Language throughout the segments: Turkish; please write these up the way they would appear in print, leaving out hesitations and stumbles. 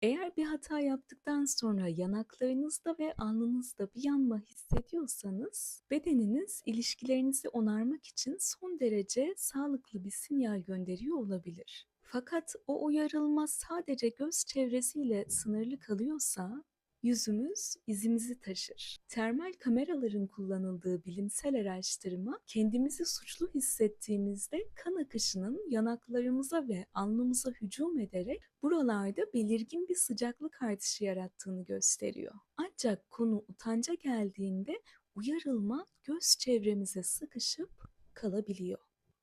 Eğer bir hata yaptıktan sonra yanaklarınızda ve alnınızda bir yanma hissediyorsanız, bedeniniz ilişkilerinizi onarmak için son derece sağlıklı bir sinyal gönderiyor olabilir. Fakat o uyarılma sadece göz çevresiyle sınırlı kalıyorsa, yüzümüz izimizi taşır. Termal kameraların kullanıldığı bilimsel araştırma, kendimizi suçlu hissettiğimizde kan akışının yanaklarımıza ve alnımıza hücum ederek buralarda belirgin bir sıcaklık artışı yarattığını gösteriyor. Ancak konu utanca geldiğinde uyarılma göz çevremize sıkışıp kalabiliyor.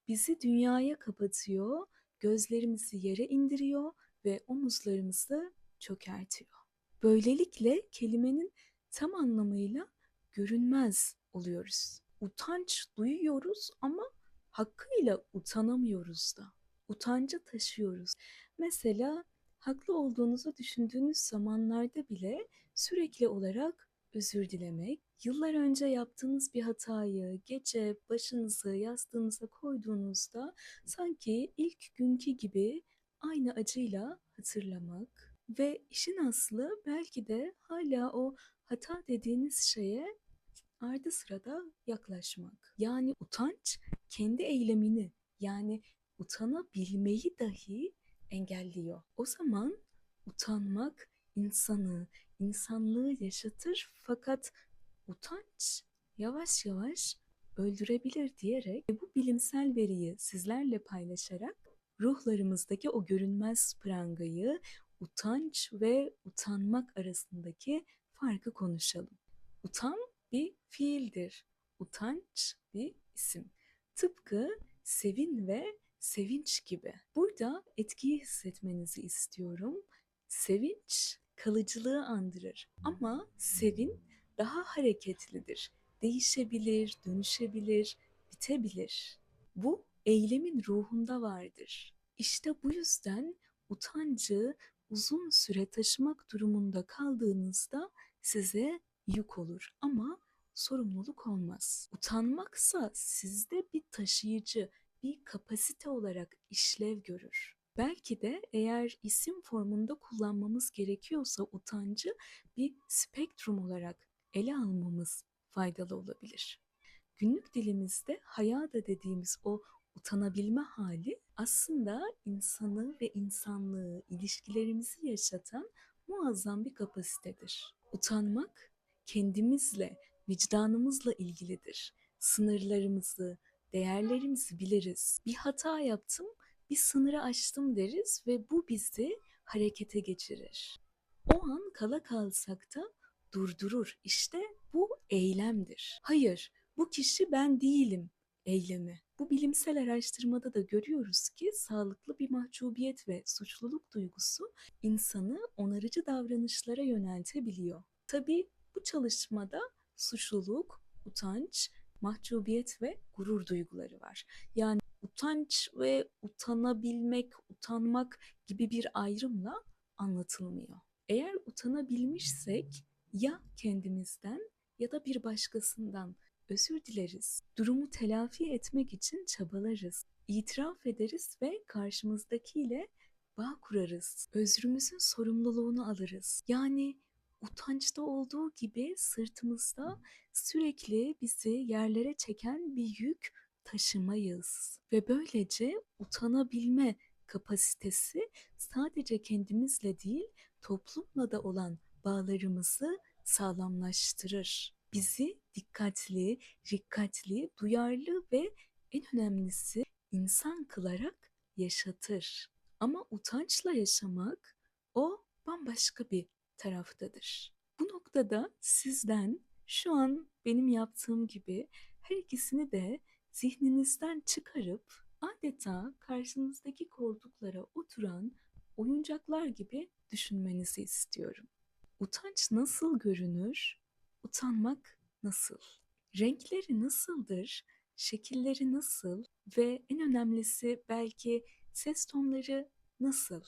Bizi dünyaya kapatıyor, gözlerimizi yere indiriyor ve omuzlarımızı çökertiyor. Böylelikle kelimenin tam anlamıyla görünmez oluyoruz. Utanç duyuyoruz ama hakkıyla utanamıyoruz da. Utancı taşıyoruz. Mesela haklı olduğunuzu düşündüğünüz zamanlarda bile sürekli olarak özür dilemek, yıllar önce yaptığınız bir hatayı gece başınızı yastığınıza koyduğunuzda sanki ilk günkü gibi aynı acıyla hatırlamak ve işin aslı belki de hala o hata dediğiniz şeye ardı sırada yaklaşmak. Yani utanç kendi eylemini, yani utanabilmeyi dahi engelliyor. O zaman utanmak insanı, insanlığı yaşatır, fakat utanç yavaş yavaş öldürebilir diyerek ve bu bilimsel veriyi sizlerle paylaşarak ruhlarımızdaki o görünmez prangayı, utanç ve utanmak arasındaki farkı konuşalım. Utan bir fiildir. Utanç bir isim. Tıpkı sevin ve sevinç gibi. Burada etkiyi hissetmenizi istiyorum. Sevinç kalıcılığı andırır ama sevin daha hareketlidir. Değişebilir, dönüşebilir, bitebilir. Bu eylemin ruhunda vardır. İşte bu yüzden utancı uzun süre taşımak durumunda kaldığınızda size yük olur ama sorumluluk olmaz. Utanmaksa sizde bir taşıyıcı, bir kapasite olarak işlev görür. Belki de eğer isim formunda kullanmamız gerekiyorsa utancı bir spektrum olarak ele almamız faydalı olabilir. Günlük dilimizde haya da dediğimiz o utanabilme hali aslında insanı ve insanlığı, ilişkilerimizi yaşatan muazzam bir kapasitedir. Utanmak kendimizle, vicdanımızla ilgilidir. Sınırlarımızı, değerlerimizi biliriz. Bir hata yaptım, bir sınırı aştım deriz ve bu bizi harekete geçirir. O an kala kalsak da durdurur. İşte bu eylemdir. Hayır, bu kişi ben değilim eylemi. Bu bilimsel araştırmada da görüyoruz ki sağlıklı bir mahcubiyet ve suçluluk duygusu insanı onarıcı davranışlara yöneltebiliyor. Tabii bu çalışmada suçluluk, utanç, mahcubiyet ve gurur duyguları var. Yani utanç ve utanabilmek, utanmak gibi bir ayrımla anlatılmıyor. Eğer utanabilmişsek ya kendimizden ya da bir başkasından özür dileriz. Durumu telafi etmek için çabalarız. İtiraf ederiz ve karşımızdakiyle bağ kurarız. Özrümüzün sorumluluğunu alırız. Yani utançta olduğu gibi sırtımızda sürekli bizi yerlere çeken bir yük taşımayız. Ve böylece utanabilme kapasitesi sadece kendimizle değil, toplumla da olan bağlarımızı sağlamlaştırır. Bizi dikkatli, rikkatli, duyarlı ve en önemlisi insan kılarak yaşatır. Ama utançla yaşamak o bambaşka bir taraftadır. Bu noktada sizden şu an benim yaptığım gibi her ikisini de zihninizden çıkarıp adeta karşınızdaki koltuklara oturan oyuncaklar gibi düşünmenizi istiyorum. Utanç nasıl görünür? Utanmak nasıl? Renkleri nasıldır? Şekilleri nasıl? Ve en önemlisi belki ses tonları nasıl?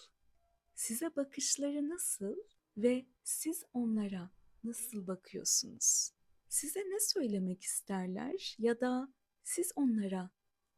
Size bakışları nasıl ve siz onlara nasıl bakıyorsunuz? Size ne söylemek isterler ya da siz onlara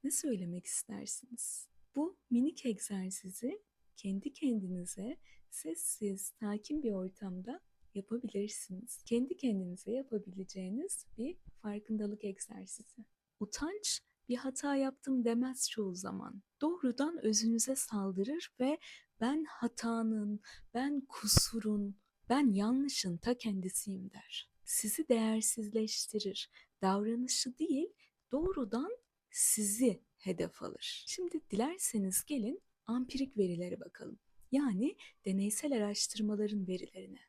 ne söylemek istersiniz? Bu minik egzersizi kendi kendinize sessiz, sakin bir ortamda yapabilirsiniz. Kendi kendinize yapabileceğiniz bir farkındalık egzersizi. Utanç bir hata yaptım demez çoğu zaman. Doğrudan özünüze saldırır ve ben hatanın, ben kusurun, ben yanlışın ta kendisiyim der. Sizi değersizleştirir. Davranışı değil, doğrudan sizi hedef alır. Şimdi dilerseniz gelin ampirik verilere bakalım. Yani deneysel araştırmaların verilerine.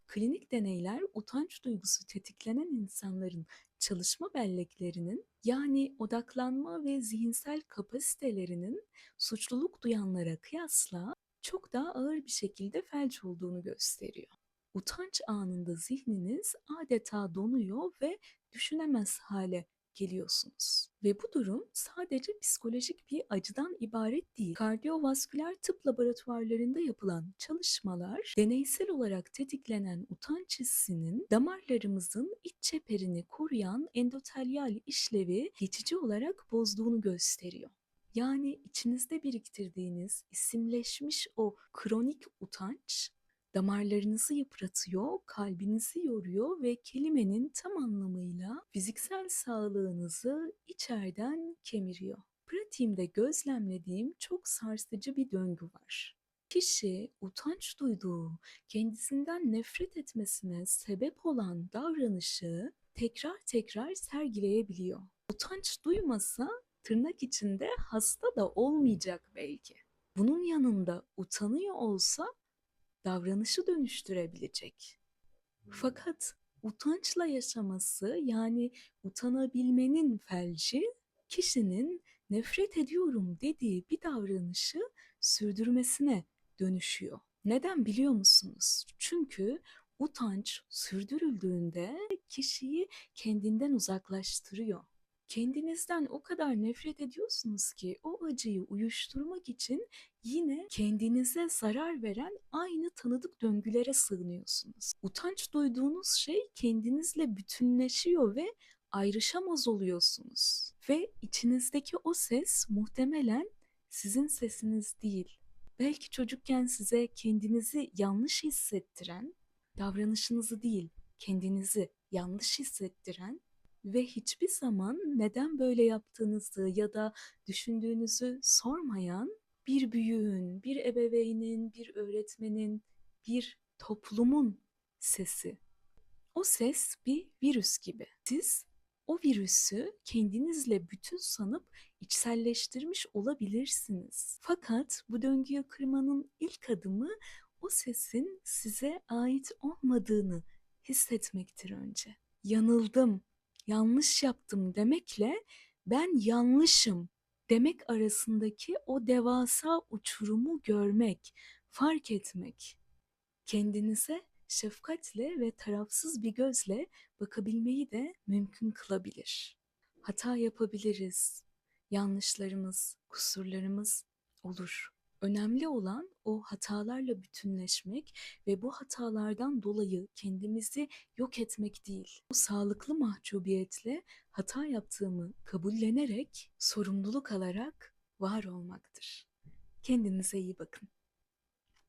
Klinik deneyler utanç duygusu tetiklenen insanların çalışma belleklerinin yani odaklanma ve zihinsel kapasitelerinin suçluluk duyanlara kıyasla çok daha ağır bir şekilde felç olduğunu gösteriyor. Utanç anında zihniniz adeta donuyor ve düşünemez hale geliyorsunuz. Ve bu durum sadece psikolojik bir acıdan ibaret değil. Kardiyovasküler tıp laboratuvarlarında yapılan çalışmalar, deneysel olarak tetiklenen utanç hissinin damarlarımızın iç çeperini koruyan endotelyal işlevi geçici olarak bozduğunu gösteriyor. Yani içinizde biriktirdiğiniz isimleşmiş o kronik utanç damarlarınızı yıpratıyor, kalbinizi yoruyor ve kelimenin tam anlamıyla fiziksel sağlığınızı içeriden kemiriyor. Pratiğimde gözlemlediğim çok sarsıcı bir döngü var. Kişi utanç duyduğu, kendisinden nefret etmesine sebep olan davranışı tekrar tekrar sergileyebiliyor. Utanç duymasa tırnak içinde hasta da olmayacak belki. Bunun yanında utanıyor olsa davranışı dönüştürebilecek. Fakat utançla yaşaması yani utanabilmenin felci kişinin nefret ediyorum dediği bir davranışı sürdürmesine dönüşüyor. Neden biliyor musunuz? Çünkü utanç sürdürüldüğünde kişiyi kendinden uzaklaştırıyor. Kendinizden o kadar nefret ediyorsunuz ki o acıyı uyuşturmak için yine kendinize zarar veren aynı tanıdık döngülere sığınıyorsunuz. Utanç duyduğunuz şey kendinizle bütünleşiyor ve ayrışamaz oluyorsunuz. Ve içinizdeki o ses muhtemelen sizin sesiniz değil. Belki çocukken size kendinizi yanlış hissettiren, davranışınızı değil, kendinizi yanlış hissettiren ve hiçbir zaman neden böyle yaptığınızı ya da düşündüğünüzü sormayan bir büyüğün, bir ebeveynin, bir öğretmenin, bir toplumun sesi. O ses bir virüs gibi. Siz o virüsü kendinizle bütün sanıp içselleştirmiş olabilirsiniz. Fakat bu döngüyü kırmanın ilk adımı o sesin size ait olmadığını hissetmektir önce. Yanıldım, yanlış yaptım demekle ben yanlışım demek arasındaki o devasa uçurumu görmek, fark etmek, kendinize şefkatle ve tarafsız bir gözle bakabilmeyi de mümkün kılabilir. Hata yapabiliriz. Yanlışlarımız, kusurlarımız olur. Önemli olan o hatalarla bütünleşmek ve bu hatalardan dolayı kendimizi yok etmek değil. O sağlıklı mahcubiyetle hata yaptığımı kabullenerek, sorumluluk alarak var olmaktır. Kendinize iyi bakın.